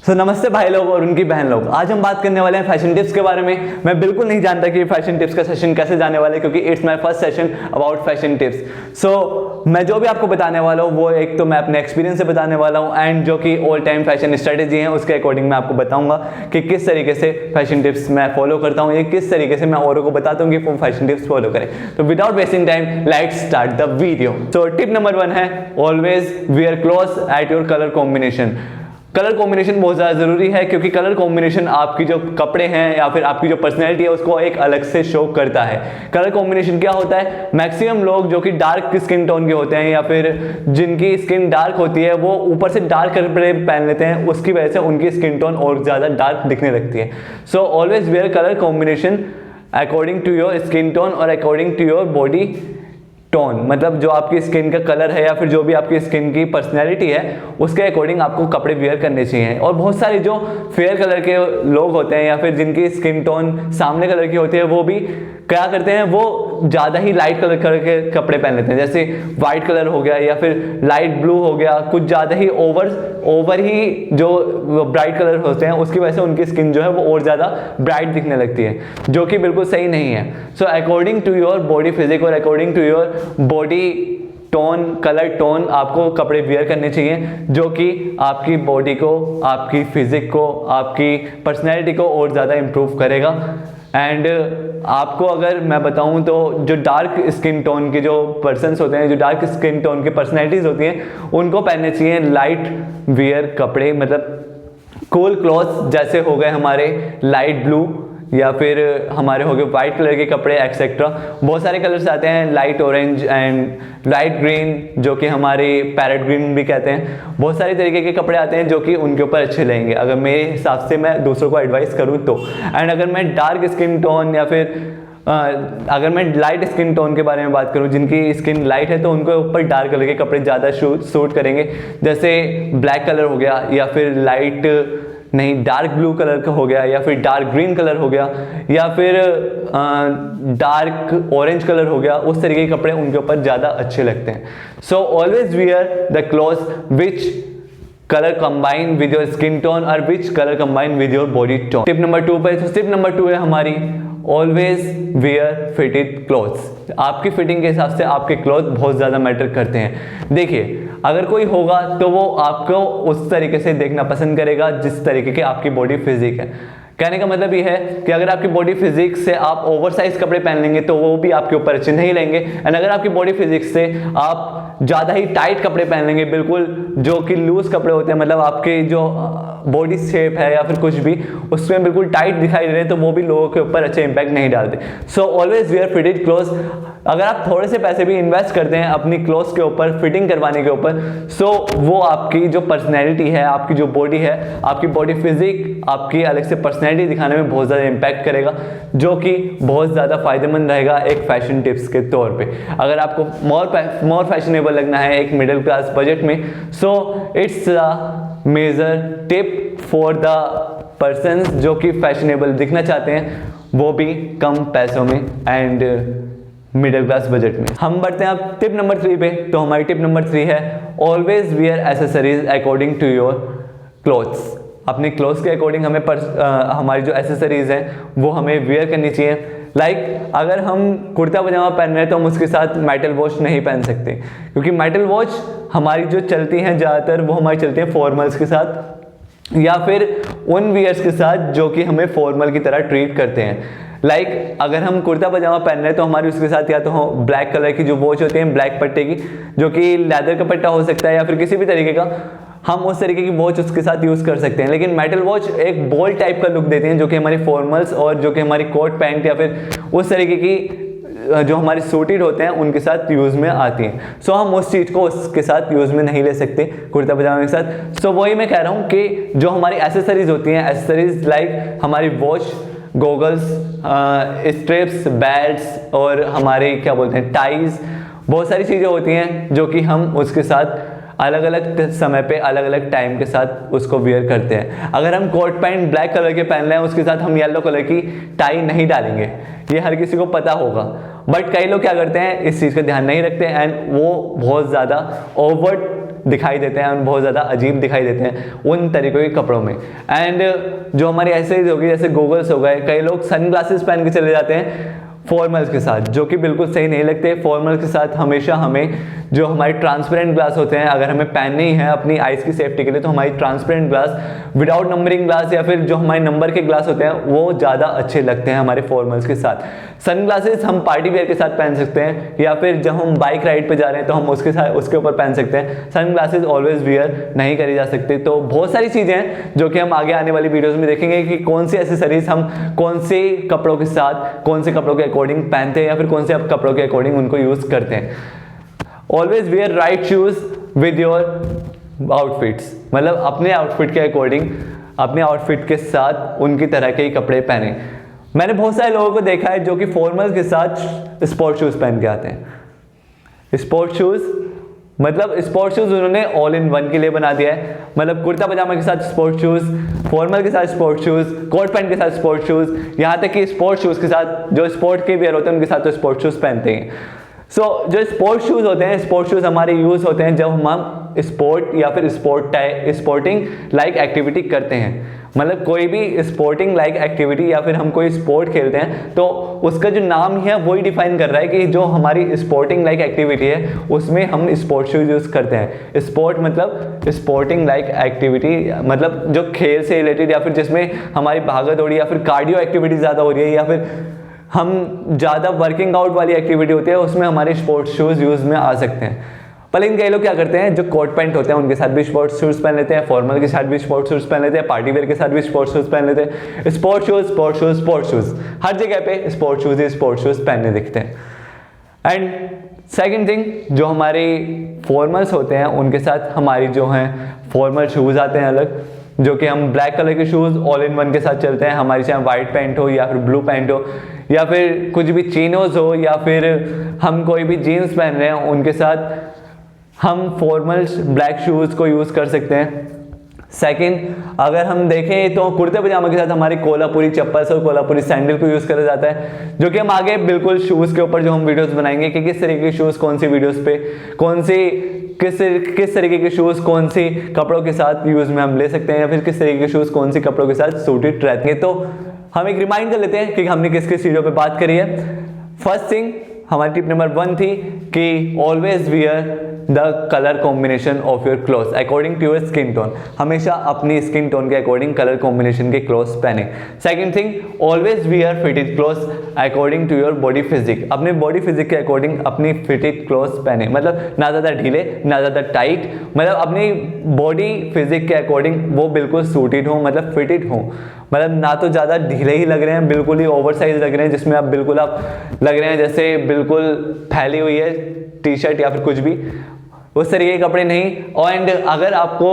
नमस्ते भाई लोग और उनकी बहन लोग। आज हम बात करने वाले हैं फैशन टिप्स के बारे में। मैं बिल्कुल नहीं जानता कि फैशन टिप्स का सेशन कैसे जाने वाला है, क्योंकि it's my first session about fashion tips. मैं जो भी आपको बताने वाला हूँ वो एक तो मैं अपने एक्सपीरियंस से बताने वाला हूँ, एंड जो कि ऑल टाइम फैशन स्ट्रेटेजी है उसके अकॉर्डिंग मैं आपको बताऊंगा कि किस तरीके से फैशन टिप्स मैं फॉलो करता हूँ, या किस तरीके से मैं औरों को बताता हूँ कि वो फैशन टिप्स फॉलो करें। तो without wasting time let's start the video. तो टिप नंबर 1 है always wear clothes at your colour combination. Colour combination बहुत ज़्यादा ज़रूरी है, क्योंकि कलर कॉम्बिनेशन आपकी जो कपड़े हैं या फिर आपकी जो पर्सनैलिटी है उसको एक अलग से शो करता है। कलर कॉम्बिनेशन क्या होता है, मैक्सिमम लोग जो कि डार्क स्किन टोन के होते हैं या फिर जिनकी स्किन डार्क होती है वो ऊपर से डार्क कपड़े पहन लेते हैं, उसकी वजह से उनकी स्किन टोन और ज़्यादा डार्क दिखने लगती है। So always wear colour combination according to your skin tone और according to your body tone, मतलब जो आपकी स्किन का कलर है या फिर जो भी आपकी स्किन की पर्सनैलिटी है उसके अकॉर्डिंग आपको कपड़े वेयर करने चाहिए। और बहुत सारे जो फेयर कलर के लोग होते हैं या फिर जिनकी स्किन टोन सामने कलर की होती है वो भी क्या करते हैं, वो ज़्यादा ही लाइट कलर के कपड़े पहन लेते हैं, जैसे वाइट कलर हो गया या फिर लाइट ब्लू हो गया, कुछ ज़्यादा ही ओवर ही जो ब्राइट कलर होते हैं उसकी वजह से उनकी स्किन जो है वो और ज़्यादा ब्राइट दिखने लगती है, जो कि बिल्कुल सही नहीं है। So according to your body physique और according to your body tone, colour tone आपको कपड़े वेयर करने चाहिए, जो कि आपकी बॉडी को, आपकी फिजिक को, आपकी पर्सनैलिटी को और ज़्यादा इम्प्रूव करेगा। एंड आपको अगर मैं बताऊं तो जो डार्क स्किन टोन के जो पर्सन्स होते हैं, जो डार्क स्किन टोन के पर्सनैलिटीज़ होती हैं, उनको पहनने चाहिए लाइट वेयर कपड़े, मतलब कूल क्लॉथ्स, जैसे हो गए हमारे लाइट ब्लू या फिर हमारे हो गए वाइट कलर के कपड़े एक्सेट्रा। बहुत सारे कलर्स आते हैं, light orange and light green, जो कि हमारे पैरेट ग्रीन भी कहते हैं। बहुत सारे तरीके के कपड़े आते हैं जो कि उनके ऊपर अच्छे लगेंगे, अगर मेरे हिसाब से मैं दूसरों को एडवाइस करूँ तो। एंड अगर मैं डार्क स्किन टोन या फिर अगर मैं लाइट स्किन टोन के बारे में बात करूं, जिनकी स्किन लाइट है तो उनके ऊपर डार्क कलर के कपड़े ज़्यादा सूट करेंगे, जैसे ब्लैक कलर हो गया या फिर डार्क ब्लू कलर का हो गया या फिर डार्क ग्रीन कलर हो गया या फिर डार्क ऑरेंज कलर हो गया। उस तरीके के कपड़े उनके ऊपर ज़्यादा अच्छे लगते हैं। So always wear the clothes which colour combine with your skin tone और which colour combine with your body tone. Tip number 2 पे, तो टिप नंबर 2 है हमारी ऑलवेज वेयर फिटेड क्लॉथ्स। आपकी फिटिंग के हिसाब से आपके क्लॉथ बहुत ज़्यादा मैटर करते हैं। देखिए, अगर कोई होगा तो वो आपको उस तरीके से देखना पसंद करेगा जिस तरीके की आपकी बॉडी फिजिक है। कहने का मतलब ये है कि अगर आपकी बॉडी फिजिक्स से आप ओवरसाइज कपड़े पहन लेंगे तो वो भी आपके ऊपर अच्छे नहीं लेंगे, एंड अगर आपकी बॉडी फिजिक्स से आप ज़्यादा ही टाइट कपड़े पहन लेंगे, बिल्कुल जो कि लूज कपड़े होते हैं, मतलब आपके जो बॉडी शेप है या फिर कुछ भी उसमें बिल्कुल टाइट दिखाई दे रहे हैं, तो वो भी लोगों के ऊपर अच्छे इंपैक्ट नहीं डालते। सो ऑलवेज वेयर फिटेड क्लोथ्स। अगर आप थोड़े से पैसे भी इन्वेस्ट करते हैं अपनी क्लोथ्स के ऊपर, फिटिंग करवाने के ऊपर, सो वो आपकी जो पर्सनैलिटी है, आपकी जो बॉडी है, आपकी बॉडी फिजिक, आपकी अलग से पर्सनैलिटी दिखाने में बहुत ज़्यादा इम्पैक्ट करेगा, जो कि बहुत ज़्यादा फायदेमंद रहेगा एक फैशन टिप्स के तौर पे। अगर आपको मोर फैशनेबल लगना है एक मिडिल क्लास बजट में, so it's a major tip for the persons जो कि फैशनेबल दिखना चाहते हैं, वो भी कम पैसों में एंड मिडिल क्लास बजट में। हम बढ़ते हैं अब टिप नंबर 3 पे। तो हमारी टिप नंबर 3 है always wear accessories according to your clothes. अपने क्लोथ्स के अकॉर्डिंग हमें हमारी जो एसेसरीज हैं वो हमें वेयर करनी चाहिए। अगर हम कुर्ता पजामा पहन रहे हैं तो हम उसके साथ मेटल वॉच नहीं पहन सकते, क्योंकि मेटल वॉच हमारी जो चलती हैं ज़्यादातर वो हमारी चलती हैं फॉर्मल्स के साथ या फिर उन वियर्स के साथ जो कि हमें फॉर्मल की तरह ट्रीट करते हैं। अगर हम कुर्ता पजामा पहन रहे हैं तो हमारी उसके साथ या तो ब्लैक कलर की जो वॉच होती है, ब्लैक पट्टे की, जो कि लेदर का पट्टा हो सकता है या फिर किसी भी तरीके का, हम उस तरीके की वॉच उसके साथ यूज़ कर सकते हैं। लेकिन मेटल वॉच एक बोल्ड टाइप का लुक देती हैं, जो कि हमारी फॉर्मल्स और जो कि हमारी कोट पैंट या फिर उस तरीके की जो हमारे सूटेड होते हैं उनके साथ यूज़ में आती हैं। सो हम उस चीज़ को उसके साथ यूज़ में नहीं ले सकते कुर्ता पजामा के साथ। सो वही मैं कह रहा हूँ कि जो हमारी एसेसरीज होती हैं, एसेसरीज हमारी वॉच, गोगल्स, स्ट्रिप्स, बेल्ट्स और हमारे क्या बोलते हैं टाइज, बहुत सारी चीज़ें होती हैं जो कि हम उसके साथ अलग अलग समय पे अलग अलग टाइम के साथ उसको वेयर करते हैं। अगर हम कोट पैंट ब्लैक कलर के पहन रहे हैं उसके साथ हम येलो कलर की टाई नहीं डालेंगे, ये हर किसी को पता होगा। बट कई लोग क्या करते हैं, इस चीज़ का ध्यान नहीं रखते एंड वो बहुत ज़्यादा ओवर दिखाई देते हैं, बहुत ज़्यादा अजीब दिखाई देते हैं उन तरीक़ों के कपड़ों में। एंड जो हमारी एक्सेसरीज होगी, जैसे गॉगल्स हो गए, कई लोग सन ग्लासेस पहन के चले जाते हैं फॉर्मल्स के साथ, जो कि बिल्कुल सही नहीं लगते। फॉर्मल के साथ हमेशा हमें जो हमारे ट्रांसपेरेंट ग्लास होते हैं, अगर हमें पहनने ही है अपनी आइज़ की सेफ्टी के लिए, तो हमारी transparent glass, without numbering glass या फिर जो हमारे नंबर के ग्लास होते हैं, वो ज़्यादा अच्छे लगते हैं हमारे फॉर्मल्स के साथ। सन ग्लासेस हम पार्टी वेयर के साथ पहन सकते हैं, या फिर जब हम बाइक राइड पे जा रहे हैं तो हम उसके ऊपर पहन सकते हैं। सन ग्लासेस ऑलवेज वियर नहीं करी जा सकती। तो बहुत सारी चीज़ें हैं जो कि हम आगे आने वाली वीडियोज़ में देखेंगे कि कौन सी एसेसरीज हम कौन से कपड़ों के साथ, कौन से कपड़ों के अकॉर्डिंग पहनते हैं, या फिर कौन से कपड़ों के अकॉर्डिंग उनको यूज़ करते हैं। Always wear right shoes with your outfits, मतलब अपने आउटफिट के अकॉर्डिंग, अपने आउटफिट के साथ उनकी तरह के ही कपड़े पहने। मैंने बहुत सारे लोगों को देखा है जो कि फॉर्मल्स के साथ स्पोर्ट शूज़ पहन के आते हैं। स्पोर्ट शूज़ मतलब स्पोर्ट शूज़ उन्होंने ऑल इन वन के लिए बना दिया है, मतलब कुर्ता पजामा के साथ स्पोर्ट शूज़, फॉर्मल के साथ स्पोर्ट शूज़, कोट पैंट के साथ स्पोर्ट शूज़, यहाँ तक कि स्पोर्ट शूज़ के साथ जो स्पोर्ट के वियर होते हैं उनके साथ तो स्पोर्ट शूज़ पहनते हैं। जो स्पोर्ट शूज़ होते हैं, स्पोर्ट शूज़ हमारे यूज़ होते हैं जब हम स्पोर्ट या फिर स्पोर्टिंग लाइक एक्टिविटी करते हैं। मतलब कोई भी स्पोर्टिंग लाइक एक्टिविटी या फिर हम कोई स्पोर्ट खेलते हैं तो उसका जो नाम है वही डिफाइन कर रहा है कि जो हमारी स्पोर्टिंग लाइक एक्टिविटी है उसमें हम स्पोर्ट शूज़ यूज़ करते हैं। स्पोर्ट मतलब स्पोर्टिंग लाइक एक्टिविटी, मतलब जो खेल से रिलेटेड या फिर जिसमें हमारी भागद दौड़ी या फिर कार्डियो एक्टिविटी ज़्यादा हो रही है, या फिर हम ज़्यादा वर्किंग आउट वाली एक्टिविटी होती है, उसमें हमारे स्पोर्ट्स शूज़ यूज़ में आ सकते हैं। पर लेकिन कई लोग क्या करते हैं, जो कोट पैंट होते हैं उनके साथ भी स्पोर्ट्स शूज़ पहन लेते हैं, फॉर्मल के साथ भी स्पोर्ट्स शूज़ पहन लेते हैं, पार्टी वेयर के साथ भी स्पोर्ट्स शूज़ पहन लेते हैं। स्पोर्ट्स शूज़ हर जगह पे स्पोर्ट्स शूज़ पहनने दिखते हैं। एंड सेकंड थिंग, जो हमारे फॉर्मल्स होते हैं उनके साथ हमारी जो हैं फॉर्मल शूज़ आते हैं अलग, जो कि हम ब्लैक कलर के शूज़ ऑल इन वन के साथ चलते हैं। हमारी चाहे वाइट पैंट हो या फिर ब्लू पैंट हो या फिर कुछ भी चीनोज हो या फिर हम कोई भी जीन्स पहन रहे हैं, उनके साथ हम फॉर्मल ब्लैक शूज़ को यूज़ कर सकते हैं। सेकंड, अगर हम देखें तो कुर्ते पजामा के साथ हमारे कोल्हापुरी चप्पल्स और कोल्हापुरी सैंडल को यूज़ करा जाता है, जो कि हम आगे बिल्कुल शूज़ के ऊपर जो हम वीडियोस बनाएंगे कि किस तरीके के शूज़ कौन सी वीडियोस पे, किस तरीके के शूज़ कौन सी कपड़ों के साथ यूज़ में हम ले सकते हैं, या फिर किस तरीके के शूज़ कौन सी कपड़ों के साथ सूटेड रहते हैं। तो हम एक रिमाइंड कर लेते हैं कि हमने किस किस चीज़ों पर बात करी है। फर्स्ट थिंग, हमारी टिप नंबर 1 थी कि always wear the colour combination of your cloth according to your skin tone, हमेशा अपनी स्किन टोन के अकॉर्डिंग कलर कॉम्बिनेशन के क्लोथ्स पहने। Second thing, always wear fitted clothes according to your body physique, अपने body physique के according अपनी fitted clothes पहने, मतलब ना ज़्यादा ढीले ना ज़्यादा टाइट, मतलब अपनी बॉडी फिजिक के अकॉर्डिंग वो बिल्कुल सूटेड हो, मतलब फिटेड हो, मतलब ना तो ज़्यादा ढीले ही लग रहे हैं, बिल्कुल ही ओवर साइज लग रहे हैं जिसमें आप लग रहे हैं जैसे बिल्कुल फैली हुई है टी शर्ट या फिर कुछ भी, उस तरीके के कपड़े नहीं। एंड अगर आपको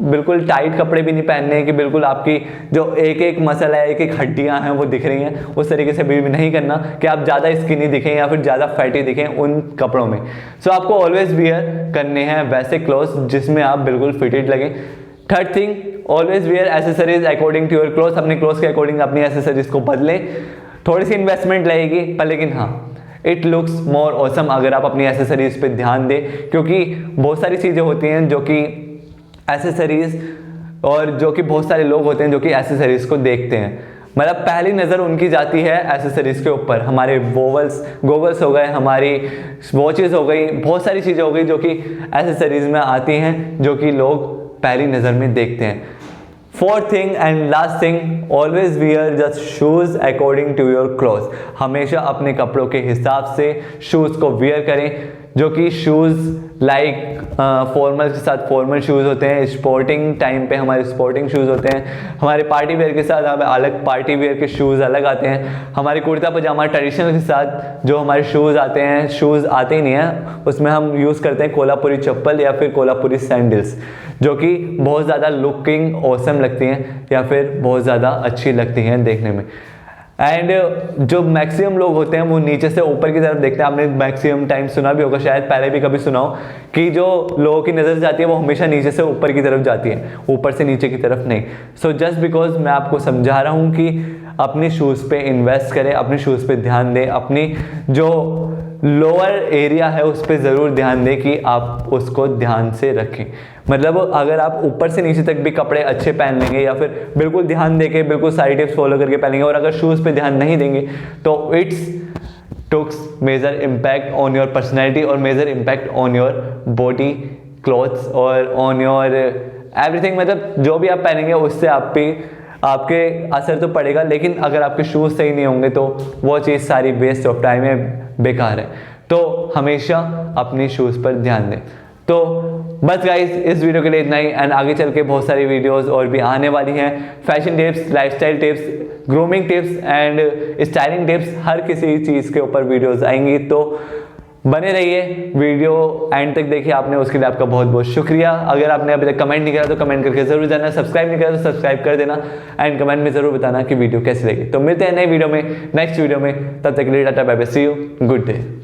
बिल्कुल टाइट कपड़े भी नहीं पहनने हैं कि बिल्कुल आपकी जो एक एक मसल है, एक एक हड्डियां हैं वो दिख रही हैं, उस तरीके से भी नहीं करना कि आप ज़्यादा स्किनी दिखें या फिर ज़्यादा फैटी दिखें उन कपड़ों में। सो आपको ऑलवेज वियर करने हैं वैसे क्लोथ्स जिसमें आप बिल्कुल फिटेड लगें। Third thing, always wear accessories according to your cloth, अपने क्लोथ्स के अकॉर्डिंग अपनी एसेसरीज को बदलें। थोड़ी सी इन्वेस्टमेंट लगेगी पर लेकिन हाँ, इट लुक्स मोर ऑसम अगर आप अपनी एसेसरीज पे ध्यान दें, क्योंकि बहुत सारी चीज़ें होती हैं जो कि एसेसरीज, और जो कि बहुत सारे लोग होते हैं जो कि एसेसरीज को देखते हैं, मतलब पहली नज़र उनकी जाती है एसेसरीज के ऊपर। हमारे गोगल्स हो गए, हमारी वॉचेस हो गई, बहुत सारी चीज़ें हो गई जो कि एसेसरीज में आती हैं, जो कि लोग पहली नज़र में देखते हैं। Fourth thing and last thing, always wear just shoes according to your cloth, हमेशा अपने कपड़ों के हिसाब से शूज़ को वियर करें, जो कि शूज़ लाइक फॉर्मल के साथ फॉर्मल शूज़ होते हैं, स्पोर्टिंग टाइम पे हमारे स्पोर्टिंग शूज़ होते हैं, हमारे पार्टी वेयर के साथ हमें अलग पार्टी वेयर के शूज़ अलग आते हैं, हमारे कुर्ता पजामा ट्रेडिशनल के साथ जो हमारे शूज़ आते हैं, शूज़ आते ही नहीं हैं, उसमें हम यूज़ करते हैं कोल्हापुरी चप्पल या फिर कोल्हापुरी सैंडल्स, जो कि बहुत ज़्यादा लुकिंग ऑसम लगती हैं या फिर बहुत ज़्यादा अच्छी लगती हैं देखने में। एंड जो मैक्सिमम लोग होते हैं वो नीचे से ऊपर की तरफ देखते हैं। आपने मैक्सिमम टाइम सुना भी होगा, शायद पहले भी कभी सुना हो, कि जो लोगों की नज़र जाती है वो हमेशा नीचे से ऊपर की तरफ जाती है, ऊपर से नीचे की तरफ नहीं। सो जस्ट बिकॉज मैं आपको समझा रहा हूँ कि अपनी शूज़ पे इन्वेस्ट करें, अपने शूज़ पे ध्यान दें, अपनी जो लोअर एरिया है उस पर ज़रूर ध्यान दें कि आप उसको ध्यान से रखें। मतलब अगर आप ऊपर से नीचे तक भी कपड़े अच्छे पहन लेंगे या फिर बिल्कुल ध्यान देके बिल्कुल सारी टिप्स फॉलो करके पहनेंगे और अगर शूज़ पे ध्यान नहीं देंगे तो it's takes major impact on your personality और major impact on your body, clothes और ऑन योर एवरीथिंग। मतलब जो भी आप पहनेंगे उससे आपके असर तो पड़ेगा, लेकिन अगर आपके शूज़ सही नहीं होंगे तो वो चीज़ सारी वेस्ट ऑफ टाइम है, बेकार है। तो हमेशा अपनी शूज़ पर ध्यान दें। तो बस गाइस इस वीडियो के लिए इतना ही, एंड आगे चल के बहुत सारी वीडियोस और भी आने वाली हैं। Fashion tips, lifestyle tips, grooming tips and styling tips, हर किसी चीज़ के ऊपर वीडियोस आएंगी। तो बने रहिए, वीडियो एंड तक देखिए आपने, उसके लिए आपका बहुत बहुत शुक्रिया। अगर आपने अभी तक कमेंट नहीं करा तो कमेंट करके जरूर जाना, सब्सक्राइब नहीं करा तो सब्सक्राइब कर देना एंड कमेंट में जरूर बताना कि वीडियो कैसी लगी। तो मिलते हैं नई वीडियो में, नेक्स्ट वीडियो में, तब तक के लिए tata bye bye, see you, good day.